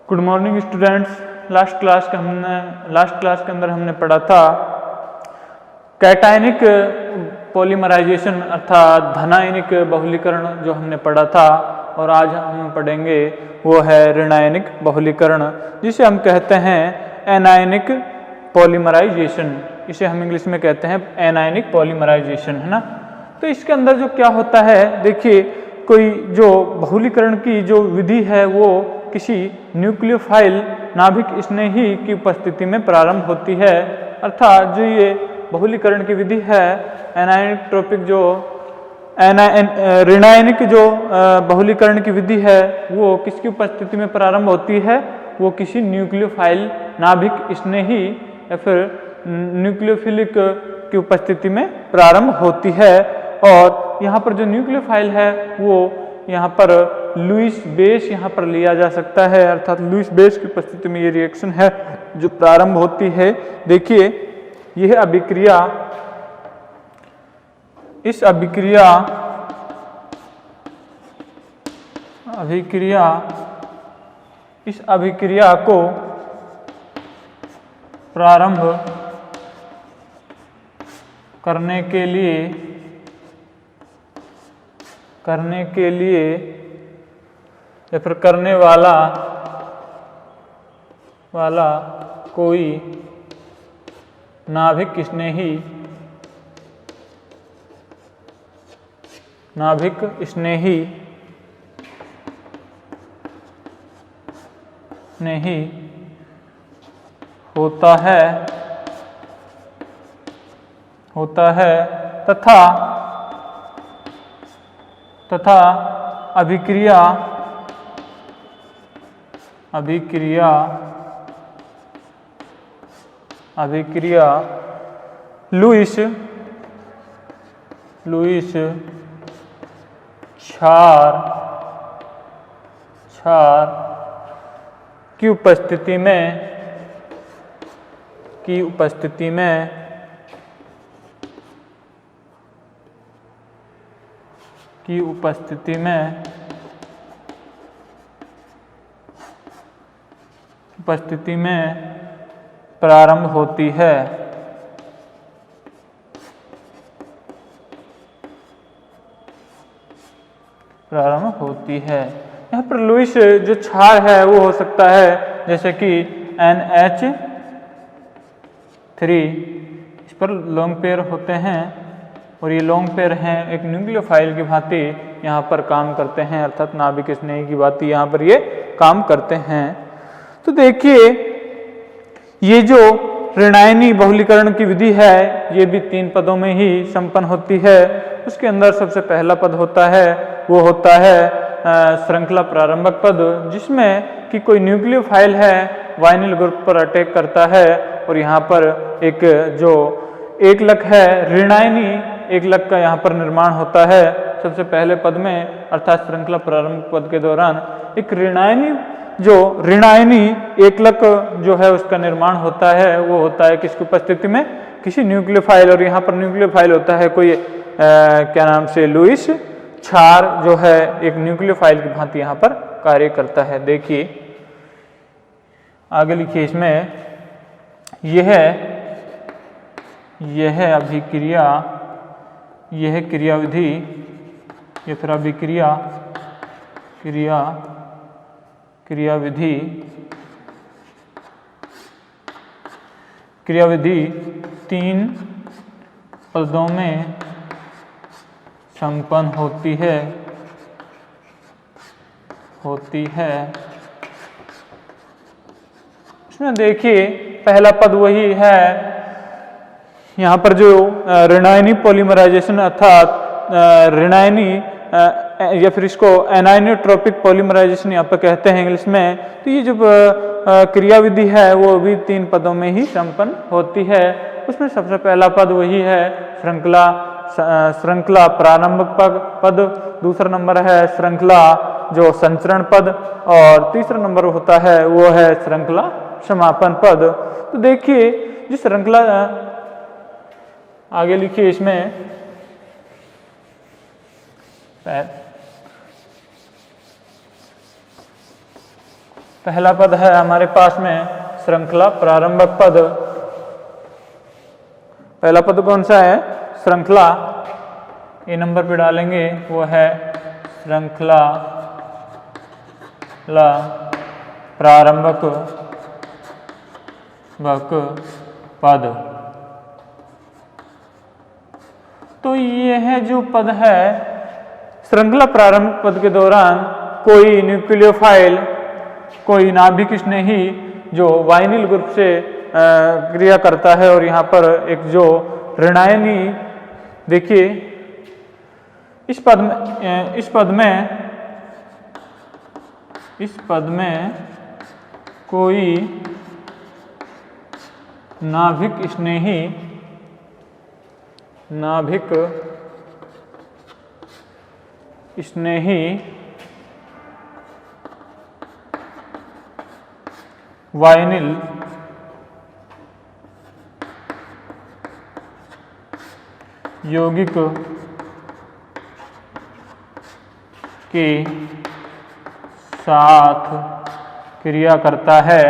Good morning students. Last class के अंदर हमने पढ़ा था कैटायनिक पॉलीमराइजेशन अर्थात धनायनिक बहुलीकरण जो हमने पढ़ा था, और आज हम पढ़ेंगे वो है ऋणायनिक बहुलीकरण, जिसे हम कहते हैं एनायनिक पॉलीमराइजेशन। इसे हम इंग्लिश में कहते हैं एनायनिक पॉलीमराइजेशन, है ना। तो इसके अंदर जो क्या होता है, देखिए कोई जो बहुलीकरण की जो विधि है वो किसी न्यूक्लियोफाइल नाभिक स्नेही की उपस्थिति में प्रारंभ होती है। अर्थात जो ये बहुलीकरण की विधि है एनायनिक जो ऋणायनिक जो बहुलीकरण की विधि है वो किसकी उपस्थिति में प्रारंभ होती है, वो किसी न्यूक्लियोफाइल नाभिक स्नेही या फिर न्यूक्लियोफिलिक की उपस्थिति में प्रारंभ होती है। और यहाँ पर जो न्यूक्लियोफाइल है वो यहाँ पर लुईस बेस यहाँ पर लिया जा सकता है, अर्थात लुईस बेस की उपस्थिति में ये रिएक्शन है जो प्रारंभ होती है। देखिए यह अभिक्रिया, इस अभिक्रिया को प्रारंभ करने के लिए या फिर करने वाला कोई नाभिक स्नेही नहीं होता है तथा अभिक्रिया लुईस क्षार की उपस्थिति में प्रारंभ होती है। यहाँ पर लुईस जो क्षार है वो हो सकता है जैसे कि NH3, इस पर लॉन्ग पेयर होते हैं और ये लॉन्ग पेयर हैं एक न्यूक्लियोफाइल की भांति यहाँ पर काम करते हैं, अर्थात नाभिक स्नेही की भांति यहाँ पर ये काम करते हैं। तो देखिए ये जो ऋणायनी बहुलीकरण की विधि है ये भी 3 पदों में ही संपन्न होती है। उसके अंदर सबसे पहला पद होता है वो होता है श्रृंखला प्रारंभक पद, जिसमें कि कोई न्यूक्लियोफाइल है वाइनिल ग्रुप पर अटैक करता है और यहाँ पर एक जो एकलक है ऋणायनी एकलक का यहाँ पर निर्माण होता है सबसे पहले पद में, अर्थात श्रृंखला प्रारंभक पद के दौरान एक ऋणायनी एकलक जो है उसका निर्माण होता है। वो होता है किसकी उपस्थिति में, किसी न्यूक्लियोफाइल, और यहाँ पर न्यूक्लियोफाइल होता है कोई क्या नाम से लुईस क्षार जो है एक न्यूक्लियोफाइल की भांति यहाँ पर कार्य करता है। देखिए आगे लिखिए, इसमें यह अभिक्रिया, यह क्रियाविधि या फिर क्रियाविधि 3 पदों में संपन्न होती है। इसमें देखिए पहला पद वही है, यहाँ पर जो ऋणायनी पॉलीमराइजेशन अर्थात ऋणायनी या फिर इसको एनाइनोट्रोपिक पॉलीमराइजेशन यहाँ पर कहते हैं इंग्लिश में। तो ये जो क्रियाविधि है वो भी 3 पदों में ही संपन्न होती है। उसमें सबसे पहला पद वही है श्रृंखला प्रारंभक पद, दूसरा नंबर है श्रृंखला जो संचरण पद, और तीसरा नंबर होता है वो है श्रृंखला समापन पद। तो देखिए जिस श्रृंखला, आगे लिखिए इसमें पहला पद है हमारे पास में श्रृंखला प्रारंभक पद। पहला पद कौन सा है? श्रृंखला। ए नंबर पे डालेंगे, वो है श्रृंखला प्रारंभक पद। तो ये है जो पद है, श्रृंखला प्रारंभ पद के दौरान कोई न्यूक्लियोफाइल, कोई नाभिक स्नेही जो वाइनिल ग्रुप से क्रिया करता है, और यहाँ पर एक जो ऋणायनी, देखिए इस पद में कोई नाभिक स्नेही वाइनिल यौगिक के साथ क्रिया करता है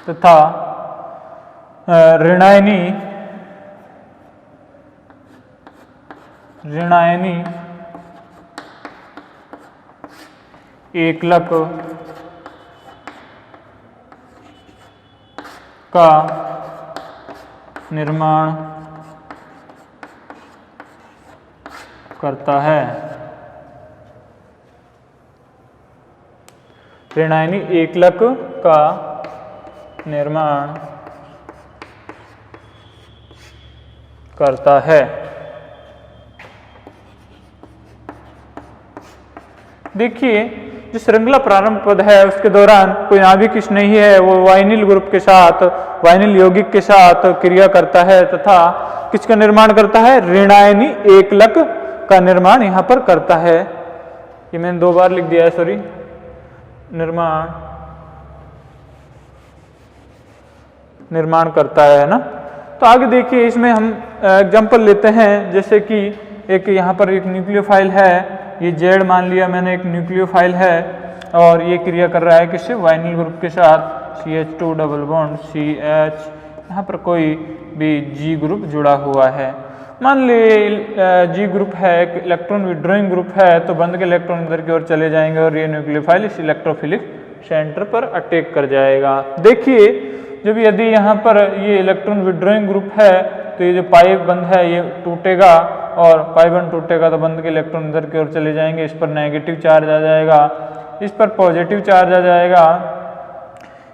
तथा ऋणायनी एकलक का निर्माण करता है। ऋणायनी एकलक का निर्माण करता है। देखिए, जो श्रृंखला प्रारंभ पद है उसके दौरान कोई नाभिक नहीं है, वो वाइनिल ग्रुप के साथ, वाइनिल यौगिक के साथ क्रिया करता है तथा किसका निर्माण करता है? ऋणायनी एकलक का निर्माण यहाँ पर करता है। ये मैंने 2 बार लिख दिया है, सॉरी। निर्माण करता है ना। तो आगे देखिए, इसमें हम एग्जाम्पल लेते हैं, जैसे कि एक यहाँ पर एक न्यूक्लियोफाइल है, ये जेड मान लिया मैंने, एक न्यूक्लियोफाइल है और ये क्रिया कर रहा है किससे? वाइनिल ग्रुप के साथ, CH2 डबल बॉन्ड CH, यहाँ पर कोई भी G ग्रुप जुड़ा हुआ है। मान लीजिए G ग्रुप है, एक इलेक्ट्रॉन विड्रॉइंग ग्रुप है, तो बंद के इलेक्ट्रॉन इधर की ओर चले जाएंगे और ये न्यूक्लियोफाइल इस इलेक्ट्रोफिलिक सेंटर पर अटैक कर जाएगा। देखिए, जब यदि यहाँ पर ये इलेक्ट्रॉन विड्रॉइंग ग्रुप है तो ये जो पाई बंद है ये टूटेगा, और पाई बंद टूटेगा तो बंद के इलेक्ट्रॉन इधर की ओर चले जाएंगे, इस पर नेगेटिव चार्ज आ जाएगा, इस पर पॉजिटिव चार्ज आ जाएगा।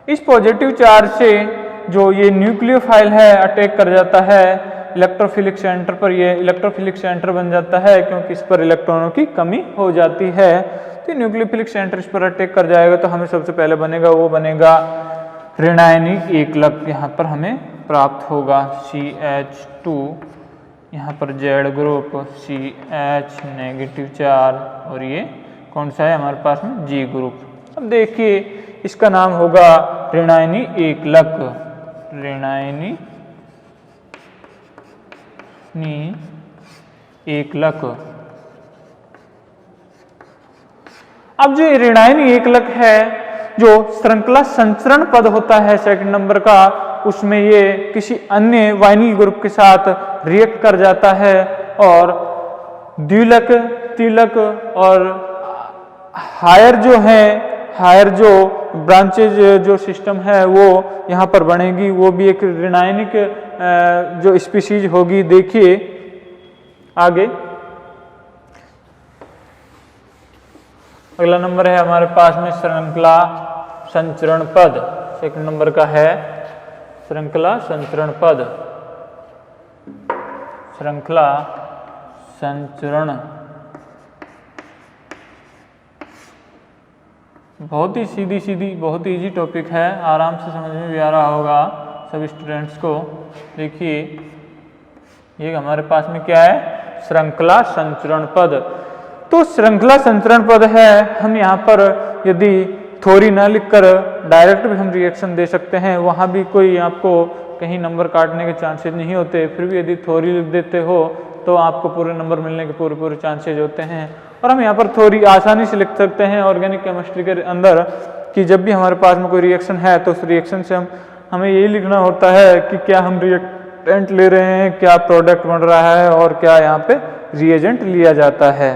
इस पॉजिटिव चार्ज से जो ये न्यूक्लियोफाइल है अटैक कर जाता है इलेक्ट्रोफिलिक सेंटर पर, ये इलेक्ट्रोफिलिक सेंटर बन जाता है क्योंकि इस पर इलेक्ट्रॉनों की कमी हो जाती है। तो न्यूक्लियोफिलिक सेंटर इस पर अटैक कर जाएगा, तो हमें सबसे पहले बनेगा, वो बनेगा ऋणायनी एकलक, यहाँ पर हमें प्राप्त होगा CH2, यहाँ पर Z group, CH negative charge, और ये कौन सा है हमारे पास में? G group. अब देखिए, इसका नाम होगा ऋणायनी एकलक, ऋणायनी एकलक। अब जो ऋणायनी एकलक है, जो श्रृंखला संचरण पद होता है सेकंड नंबर का, उसमें ये किसी अन्य वाइनिल ग्रुप के साथ रिएक्ट कर जाता है और द्विलक, तिलक और हायर जो ब्रांचेज जो सिस्टम है वो यहाँ पर बनेगी, वो भी एक ऋणायनिक जो स्पीशीज होगी। देखिए आगे, अगला नंबर है हमारे पास में श्रृंखला संचरण पद, सेकंड नंबर का है श्रृंखला संचरण पद। श्रृंखला संचरण बहुत ही सीधी बहुत इजी टॉपिक है, आराम से समझ में भी आ रहा होगा सभी स्टूडेंट्स को। देखिए ये हमारे पास में क्या है? श्रृंखला संचरण पद। तो श्रृंखला संचरण पद है, हम यहाँ पर यदि थ्योरी ना लिखकर डायरेक्ट भी हम रिएक्शन दे सकते हैं, वहाँ भी कोई आपको कहीं नंबर काटने के चांसेस नहीं होते, फिर भी यदि थ्योरी लिख देते हो तो आपको पूरे नंबर मिलने के पूरे चांसेज होते हैं। और हम यहाँ पर थ्योरी आसानी से लिख सकते हैं ऑर्गेनिक केमिस्ट्री के अंदर कि जब भी हमारे पास में कोई रिएक्शन है तो उस रिएक्शन से हमें यही लिखना होता है कि क्या हम रिएक्टेंट ले रहे हैं, क्या प्रोडक्ट बन रहा है और क्या यहाँ पे रिएजेंट लिया जाता है।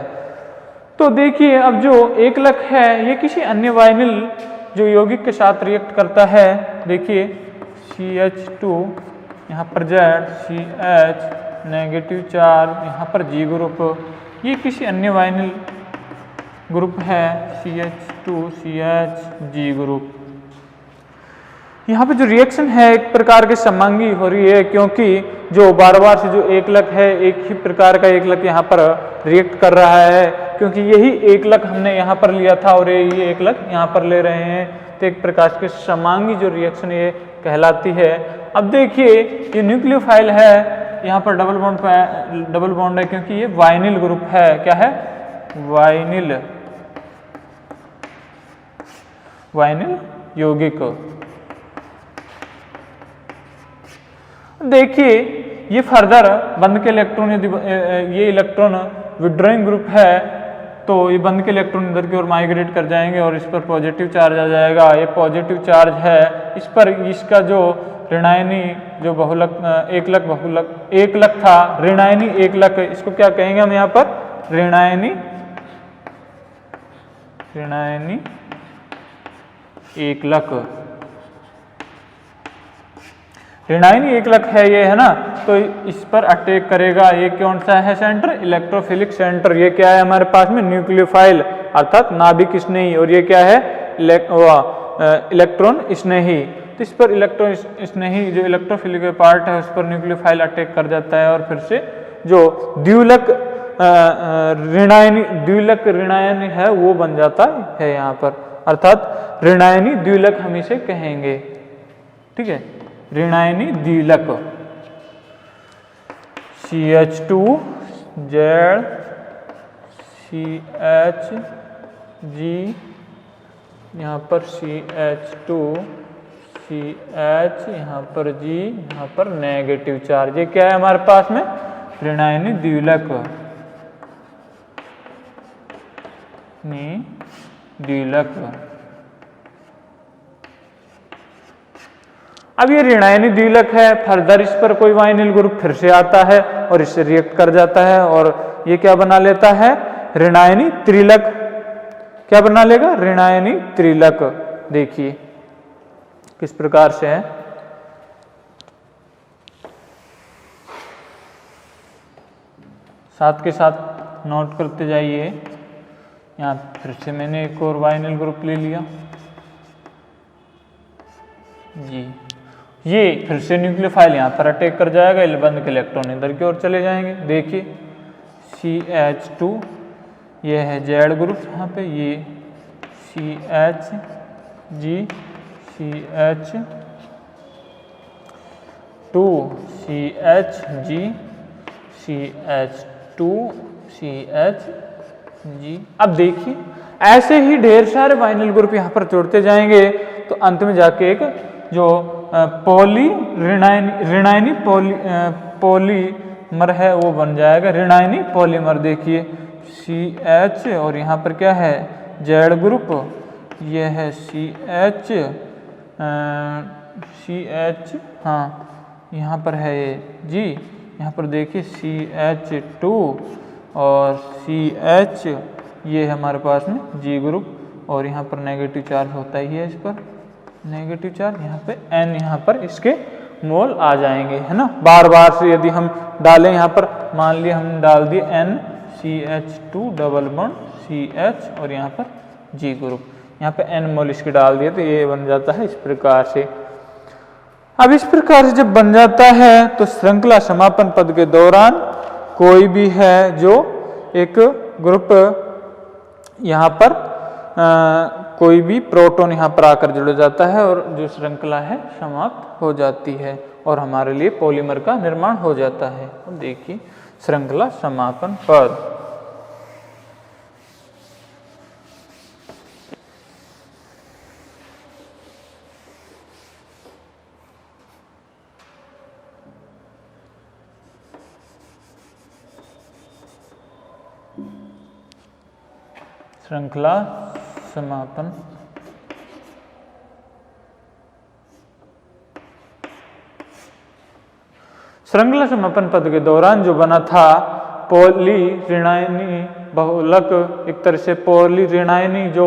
तो देखिए अब जो एकलक है ये किसी अन्य वाइनिल जो यौगिक के साथ रिएक्ट करता है, देखिए CH2 यहाँ पर Z, CH नेगेटिव चार्ज, यहाँ पर G ग्रुप, ये किसी अन्य वाइनिल ग्रुप है CH2CH G ग्रुप। यहाँ पे जो रिएक्शन है एक प्रकार के समांगी हो रही है, क्योंकि जो बार बार से जो एकलक है एक ही प्रकार का एकलक यहाँ पर रिएक्ट कर रहा है, क्योंकि यही एकलक हमने यहाँ पर लिया था और ये एकलक यहाँ पर ले रहे हैं, तो एक प्रकार के समांगी जो रिएक्शन ये कहलाती है। अब देखिए ये न्यूक्लियोफाइल है, यहाँ पर डबल बॉन्ड है क्योंकि ये वाइनिल ग्रुप है। क्या है? वाइनिल यौगिक। देखिए ये फर्दर बंध के इलेक्ट्रॉन, यदि ये इलेक्ट्रॉन विड्रॉइंग ग्रुप है तो ये बंध के इलेक्ट्रॉन इधर की ओर माइग्रेट कर जाएंगे और इस पर पॉजिटिव चार्ज आ जाएगा। ये पॉजिटिव चार्ज है, इस पर इसका जो ऋणायनी जो एकलक था, ऋणायनी एकलक, इसको क्या कहेंगे हम यहाँ पर? ऋणायनी एकलक। ऋणायनी एकलक है ये, है ना, तो इस पर अटैक करेगा। ये कौन सा है सेंटर? Electrophilic centre. ये क्या है हमारे पास में? न्यूक्लियोफाइल अर्थात नाभिक स्नेही। और ये क्या है? इलेक्ट्रॉन स्नेही। तो इस पर इलेक्ट्रॉन स्नेही जो इलेक्ट्रोफिलिक पार्ट है उस पर न्यूक्लियोफाइल अटैक कर जाता है और फिर से जो द्विलक ऋणायनी है वो बन जाता है यहाँ पर, अर्थात ऋणायनी द्विलक हम इसे कहेंगे। ठीक है, ऋणायनी द्विलक। CH2Z CHG, यहाँ पर CH2 CH, यहाँ पर G, यहाँ पर नेगेटिव चार्ज। ये क्या है हमारे पास में? ऋणायनी द्विलक। अब ये ऋणायनी द्विलक है, फर्दर इस पर कोई वाइनिल ग्रुप फिर से आता है और इससे रिएक्ट कर जाता है और ये क्या बना लेता है? ऋणायनी त्रिलक। क्या बना लेगा? ऋणायनी त्रिलक। देखिए किस प्रकार से है। साथ के साथ नोट करते जाइए। यहाँ फिर से मैंने एक और वाइनिल ग्रुप ले लिया जी। ये फिर से न्यूक्लियोफाइल यहाँ पर अटैक कर जाएगा, बंध के इलेक्ट्रॉन इधर की ओर चले जाएंगे। देखिए CH2, ये है Z ग्रुप, यहाँ पे ये CHG CH2 CHG CH2 CHG। अब देखिए ऐसे ही ढेर सारे वाइनिल ग्रुप यहाँ पर जोड़ते जाएंगे तो अंत में जाके एक जो ऋणायनी पॉलीमर है वो बन जाएगा, ऋणायनी पॉलीमर। देखिए CH और यहाँ पर क्या है? Z group. ये है CH, हाँ यहाँ पर है ये G, यहाँ पर देखिए CH2 और CH, ये है हमारे पास में G ग्रुप और यहाँ पर नेगेटिव चार्ज होता ही है, इस पर नेगेटिव चार्ज। यहाँ पे N, यहाँ पर इसके मोल आ जाएंगे, है ना। बार बार से यदि हम डालें, यहाँ पर मान लिया हम डाल दिए N CH2 double bond CH और यहाँ पर G ग्रुप, यहाँ पे N मोल इसके डाल दिए तो ये बन जाता है इस प्रकार से। अब इस प्रकार से जब बन जाता है तो श्रृंखला समापन पद के दौरान कोई भी है जो एक ग्रुप यहाँ पर कोई भी प्रोटॉन यहाँ पर आकर जुड़ जाता है और जो श्रृंखला है समाप्त हो जाती है और हमारे लिए पॉलीमर का निर्माण हो जाता है। अब देखिए श्रृंखला समापन पद। श्रृंखला समापन श्रृंखला समापन पद के दौरान जो बना था पॉली ऋणायनी बहुलक, एक तरह से पॉली ऋणायनी जो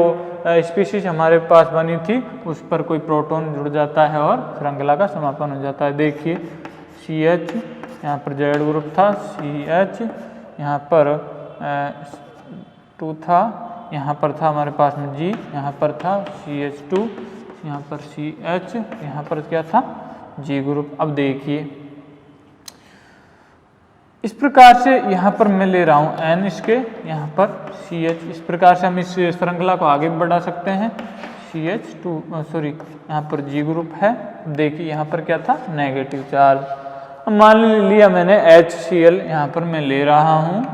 स्पीशीज हमारे पास बनी थी उस पर कोई प्रोटॉन जुड़ जाता है और श्रृंखला का समापन हो जाता है। देखिए CH, यहाँ पर जेड ग्रुप था, CH, यहाँ पर 2 था, यहाँ पर था हमारे पास में G, यहाँ पर था CH2, यहाँ पर CH, यहाँ पर क्या था G ग्रुप। अब देखिए इस प्रकार से यहाँ पर मैं ले रहा हूँ N इसके, यहाँ पर CH, इस प्रकार से हम इस श्रृंखला को आगे बढ़ा सकते हैं। CH2 सॉरी यहाँ पर G ग्रुप है। देखिए यहाँ पर क्या था नेगेटिव चार्ज। अब मान लिया मैंने HCl यहाँ पर मैं ले रहा हूँ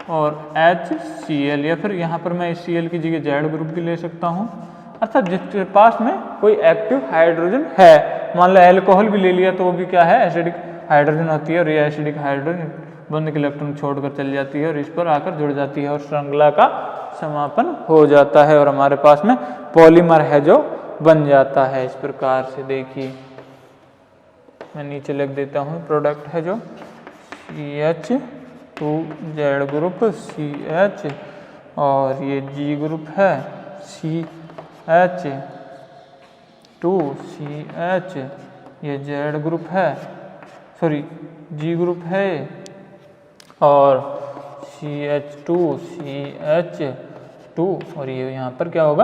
और HCl, या फिर यहाँ पर मैं Cl की जगह Z ग्रुप भी ले सकता हूँ, अर्थात जिसके पास में कोई एक्टिव हाइड्रोजन है। मान लो एल्कोहल भी ले लिया तो वो भी क्या है एसिडिक हाइड्रोजन होती है और ये एसिडिक हाइड्रोजन बंद के इलेक्ट्रॉन छोड़कर चल जाती है और इस पर आकर जुड़ जाती है और श्रृंखला का समापन हो जाता है और हमारे पास में पॉलीमर है जो बन जाता है इस प्रकार से। देखिए मैं नीचे लिख देता हूँ, प्रोडक्ट है जो CH2Z ग्रुप CH और ये G ग्रुप है CH2CH, ये Z ग्रुप है, सॉरी G ग्रुप है और CH2CH2 और ये यहाँ पर क्या होगा,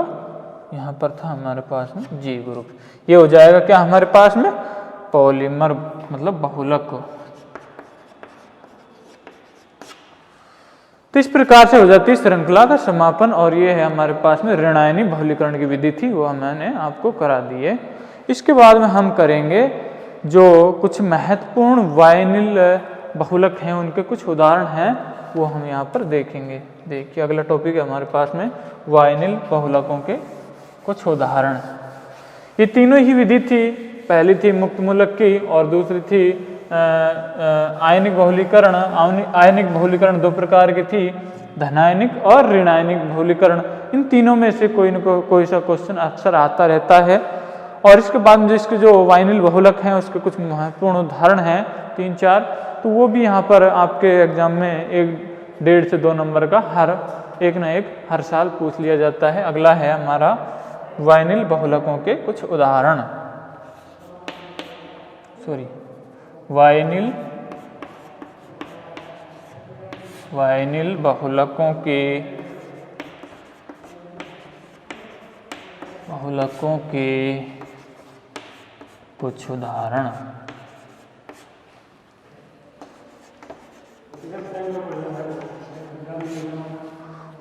यहाँ पर था हमारे पास में G ग्रुप। ये हो जाएगा क्या हमारे पास में पॉलीमर मतलब बहुलक। तो इस प्रकार से हो जाती है श्रृंखला का समापन और ये है हमारे पास में ऋणायनी बहुलीकरण की विधि थी, वो मैंने आपको करा दी है। इसके बाद में हम करेंगे जो कुछ महत्वपूर्ण वाइनिल बहुलक हैं उनके कुछ उदाहरण हैं वो हम यहाँ पर देखेंगे। देखिए अगला टॉपिक है हमारे पास में वाइनिल बहुलकों के कुछ उदाहरण। ये तीनों ही विधि थी, पहली थी मुक्त मूलक की और दूसरी थी आयनिक बहुलीकरण। आयनिक बहुलीकरण दो प्रकार की थी, धनायनिक और ऋणायनिक बहुलीकरण। इन तीनों में से कोई न कोई सा क्वेश्चन अक्सर आता रहता है। और इसके बाद में इसके जो वाइनिल बहुलक हैं उसके कुछ महत्वपूर्ण उदाहरण हैं 3-4, तो वो भी यहाँ पर आपके एग्जाम में 1.5 से 2 नंबर का हर साल पूछ लिया जाता है। अगला है हमारा वाइनिल बहुलकों के कुछ उदाहरण। वाइनिल बहुलकों के कुछ उदाहरण।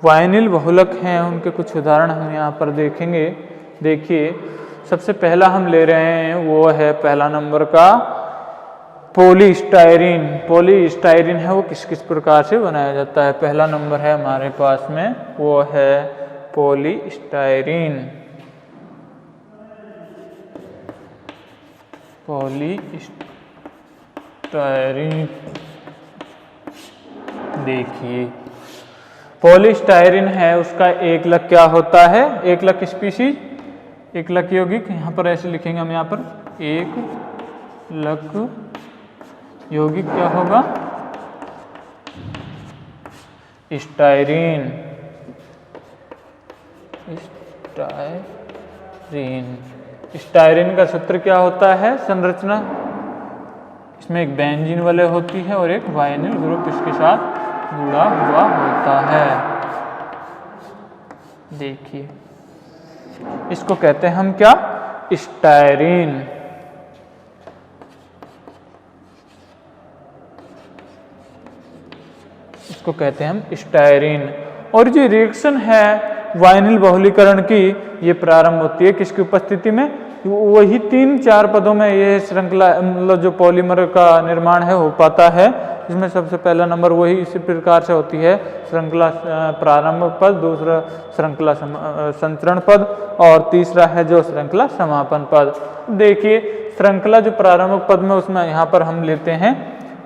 वाइनिल बहुलक हैं उनके कुछ उदाहरण हम यहाँ पर देखेंगे। देखिए सबसे पहला हम ले रहे हैं वो है पहला नंबर का पॉलीस्टाइरीन। पॉलीस्टाइरीन है वो किस किस प्रकार से बनाया जाता है। पहला नंबर है हमारे पास में वो है पॉलीस्टाइरीन। देखिए पॉलीस्टाइरीन है उसका एकलक क्या होता है, एकलक स्पीशीज, एकलक यौगिक, यहाँ पर ऐसे लिखेंगे हम, यहाँ पर एकलक यौगिक क्या होगा स्टाइरीन। स्टाइरीन का सूत्र क्या होता है, संरचना इसमें एक बेंजीन वाले होती है और एक वाइनिल ग्रुप इसके साथ जुड़ा हुआ होता है। देखिए इसको कहते हैं हम क्या, स्टाइरीन। इसको कहते हैं हम स्टाइरीन। और जो रिएक्शन है वाइनिल बहुलीकरण की ये प्रारंभ होती है किसकी उपस्थिति में, वही 3-4 पदों में ये श्रृंखला मतलब जो पॉलीमर का निर्माण है हो पाता है। इसमें सबसे पहला नंबर वही इसी प्रकार से होती है, श्रृंखला प्रारंभ पद, दूसरा श्रृंखला संचरण पद और तीसरा है जो श्रृंखला समापन पद। देखिए श्रृंखला जो प्रारंभ पद में उसमें यहाँ पर हम लेते हैं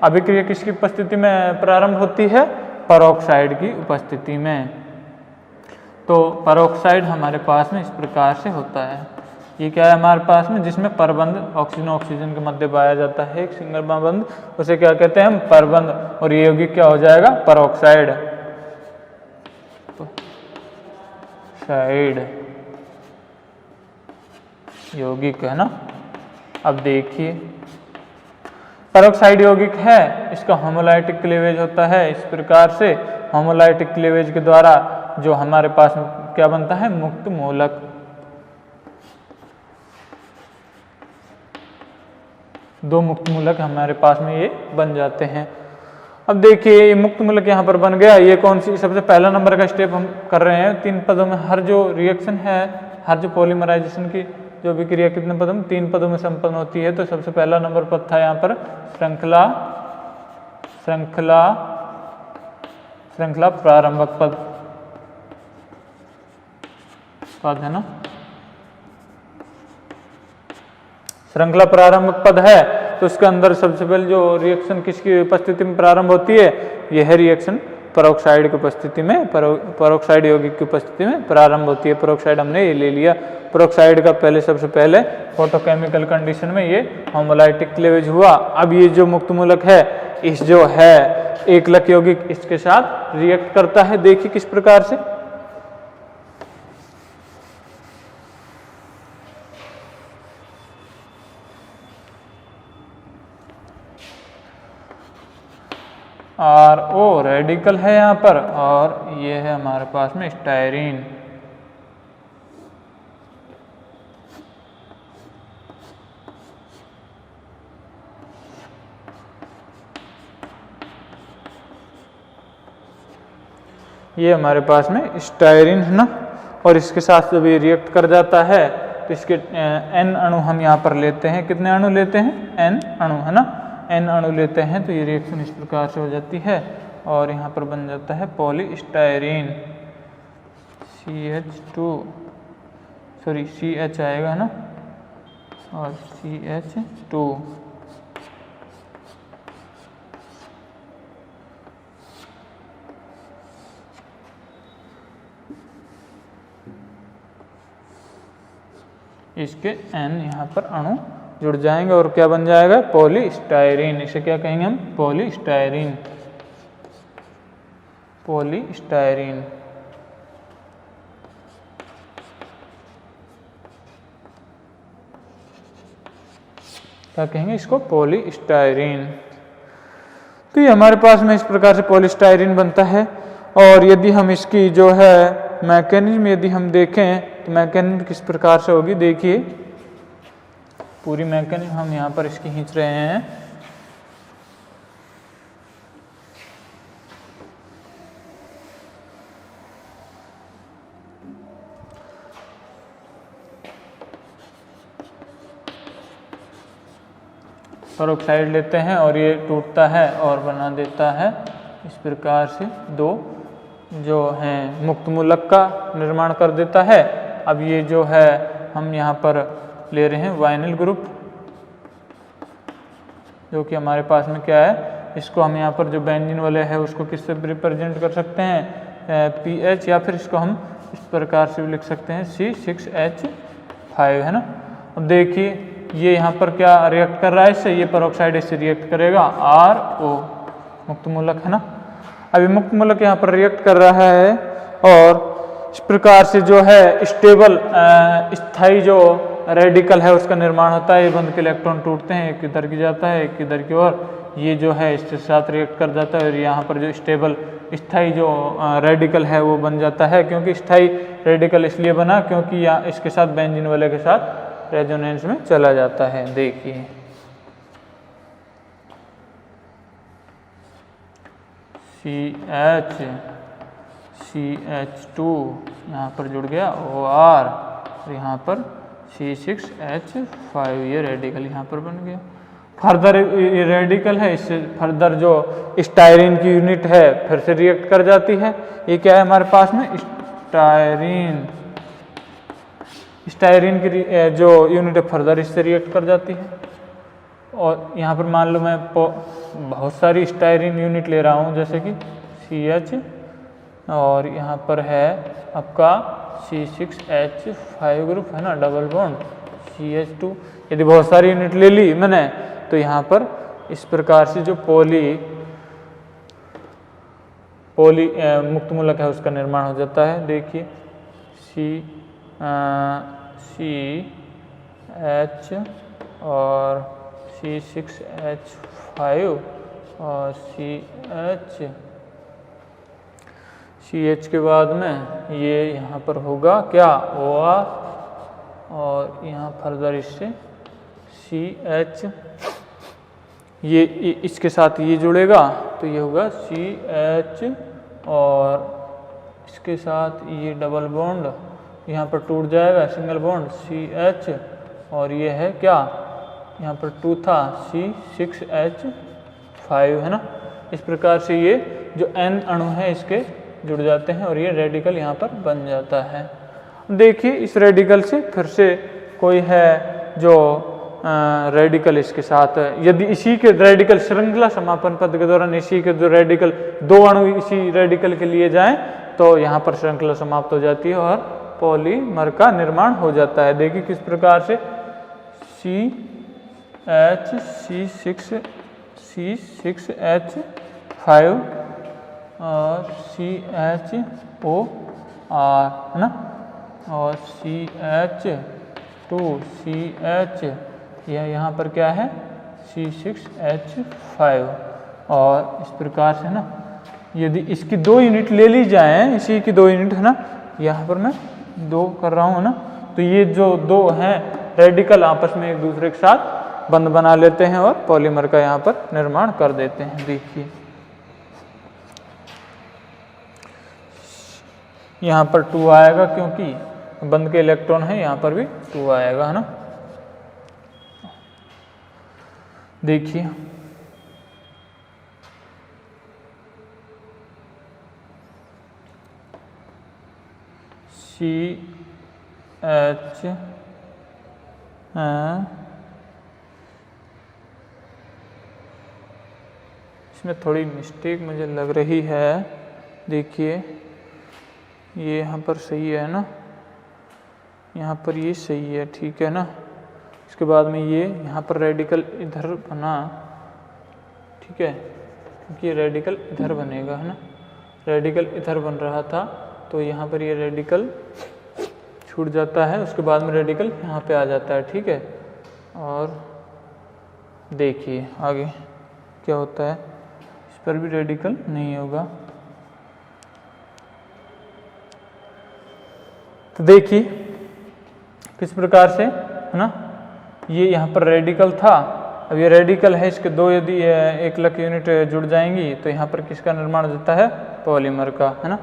अभिक्रिया किसकी उपस्थिति में प्रारंभ होती है, पेरोक्साइड की उपस्थिति में। तो परऑक्साइड हमारे पास में इस प्रकार से होता है। ये क्या है हमारे पास में, जिसमें परबंध ऑक्सीजन ऑक्सीजन के मध्य पाया जाता है, एक सिंगल बंध, उसे क्या कहते हैं हम, परबंध। और ये यौगिक क्या हो जाएगा, परऑक्साइड यौगिक है ना। अब देखिए परऑक्साइड यौगिक है, इसका होमोलाइटिक क्लीवेज होता है इस प्रकार से। होमोलाइटिक क्लीवेज के द्वारा जो हमारे पास क्या बनता है, मुक्त मूलक। दो मुक्त मूलक हमारे पास में ये बन जाते हैं। अब देखिए ये मुक्त मूलक यहाँ पर बन गया। ये कौन सी, सबसे पहला नंबर का स्टेप हम कर रहे हैं। 3 पदों में हर जो रिएक्शन है, हर जो पॉलीमराइजेशन की जो भी क्रिया कितने पदों में, 3 पदों में संपन्न होती है। तो सबसे पहला नंबर पद था यहाँ पर श्रृंखला प्रारंभक पद है ना। श्रृंखला प्रारंभक पद है तो उसके अंदर सबसे पहले जो रिएक्शन किसकी उपस्थिति में प्रारंभ होती है, यह रिएक्शन परऑक्साइड की उपस्थिति में, परऑक्साइड यौगिक की उपस्थिति में प्रारंभ होती है। परऑक्साइड हमने ये ले लिया। परऑक्साइड का पहले सबसे पहले फोटोकेमिकल कंडीशन में ये होमोलाइटिक क्लीवेज हुआ। अब ये जो मुक्त मूलक है, इस जो है एकलक यौगिक इसके साथ रिएक्ट करता है। देखिए किस प्रकार से, RO रेडिकल है यहाँ पर, और ये है हमारे पास में स्टायरीन। ये हमारे पास में स्टायरीन है ना। और इसके साथ जब ये रिएक्ट कर जाता है तो इसके N अणु हम यहाँ पर लेते हैं। कितने अणु लेते हैं, N अणु है ना। N अणु लेते हैं तो ये रिएक्शन इस प्रकार से हो जाती है और यहाँ पर बन जाता है पॉलीस्टायरीन CH आएगा ना, और CH2। इसके N यहाँ पर अणु जुड़ जाएंगे और क्या बन जाएगा, पॉलीस्टायरीन। इसे क्या कहेंगे हम, पॉलीस्टायरीन। क्या कहेंगे इसको, पॉलीस्टायरीन। तो ये हमारे पास में इस प्रकार से पॉलीस्टायरीन बनता है। और यदि हम इसकी जो है मैकेनिज्म यदि हम देखें तो मैकेनिज्म किस प्रकार से होगी, देखिए पूरी मैकेनिज्म हम यहाँ पर इसकी खींच रहे हैं। परऑक्साइड लेते हैं और ये टूटता है और बना देता है इस प्रकार से दो जो हैं मुक्त मूलक का निर्माण कर देता है। अब ये जो है हम यहाँ पर ले रहे हैं वाइनिल ग्रुप, जो कि हमारे पास में क्या है, इसको हम यहाँ पर जो बेंजीन वाले है उसको किससे रिप्रेजेंट कर सकते हैं, PH, या फिर इसको हम इस प्रकार से भी लिख सकते हैं C6H5 है ना। अब देखिए ये यहाँ पर क्या रिएक्ट कर रहा है इससे, ये परऑक्साइड इससे रिएक्ट करेगा RO, मुक्त मूलक है ना। अभी मुक्त मूलक यहाँ पर रिएक्ट कर रहा है और इस प्रकार से जो है स्टेबल स्थायी जो रेडिकल है उसका निर्माण होता है। ये बंध के इलेक्ट्रॉन टूटते हैं, एक इधर की जाता है एक इधर की ओर, ये जो है इसके साथ रिएक्ट कर जाता है और यहाँ पर जो स्टेबल स्थायी जो रेडिकल है वो बन जाता है। क्योंकि स्थायी रेडिकल इसलिए बना क्योंकि यहाँ इसके साथ बेंजीन वाले के साथ रेजोनेंस में चला जाता है। देखिए CH2 यहाँ पर जुड़ गया OR, और यहाँ पर C6H5, ये रेडिकल यहाँ पर बन गया। फर्दर ये रेडिकल है, इससे फर्दर जो स्टायरीन की यूनिट है फिर से रिएक्ट कर जाती है। ये क्या है हमारे पास में, स्टायरीन की जो यूनिट है फर्दर इससे रिएक्ट कर जाती है। और यहाँ पर मान लो मैं बहुत सारी स्टायरीन यूनिट ले रहा हूँ, जैसे कि और यहाँ पर है आपका C6H5 ग्रुप है ना, डबल बॉन्ड CH2। यदि बहुत सारी यूनिट ले ली मैंने तो यहाँ पर इस प्रकार से जो पॉली मुक्त मूलक है उसका निर्माण हो जाता है। देखिए CH और C6H5 और CH के बाद में ये यहाँ पर होगा क्या OR, और यहाँ फर्दर इससे CH, ये इसके साथ ये जुड़ेगा तो ये होगा CH, और इसके साथ ये डबल बॉन्ड यहाँ पर टूट जाएगा, सिंगल बॉन्ड CH, और ये है क्या यहाँ पर 2 था C6H5 है ना। इस प्रकार से ये जो N अणु है इसके जुड़ जाते हैं और ये रेडिकल यहाँ पर बन जाता है। देखिए इस रेडिकल से फिर से कोई है जो रेडिकल इसके साथ, यदि इसी के रेडिकल श्रृंखला समापन पद के दौरान इसी के जो रेडिकल 2 अणु इसी रेडिकल के लिए जाएं तो यहाँ पर श्रृंखला समाप्त हो जाती है और पॉलीमर का निर्माण हो जाता है। देखिए किस प्रकार से C6H5 और CHOR है ना, और CH2CH, यह यहाँ पर क्या है C6H5, और इस प्रकार से ना यदि इसकी 2 यूनिट ले ली जाएं, इसी की 2 यूनिट है ना, यहाँ पर मैं 2 कर रहा हूँ ना, तो ये जो 2 हैं रेडिकल आपस में एक दूसरे के साथ बंध बना लेते हैं और पॉलीमर का यहाँ पर निर्माण कर देते हैं। देखिए यहाँ पर 2 आएगा क्योंकि बंध के इलेक्ट्रॉन है, यहाँ पर भी 2 आएगा है ना। देखिए CH इसमें थोड़ी मिस्टेक मुझे लग रही है। देखिए ये यहाँ पर सही है ना, यहाँ पर ये सही है, ठीक है ना। इसके बाद में ये यहाँ पर रेडिकल इधर बना, ठीक है, क्योंकि ये रेडिकल इधर बनेगा है ना, रेडिकल इधर बन रहा था तो यहाँ पर ये रेडिकल छूट जाता है, उसके बाद में रेडिकल यहाँ पे आ जाता है, ठीक है। और देखिए आगे क्या होता है, इस पर भी रेडिकल नहीं होगा। तो देखिए किस प्रकार से है ना, ये यहाँ पर रेडिकल था, अब ये रेडिकल है, इसके 2 यदि 1 लाख यूनिट जुड़ जाएंगी तो यहाँ पर किसका निर्माण हो जाता है, पॉलीमर का है ना।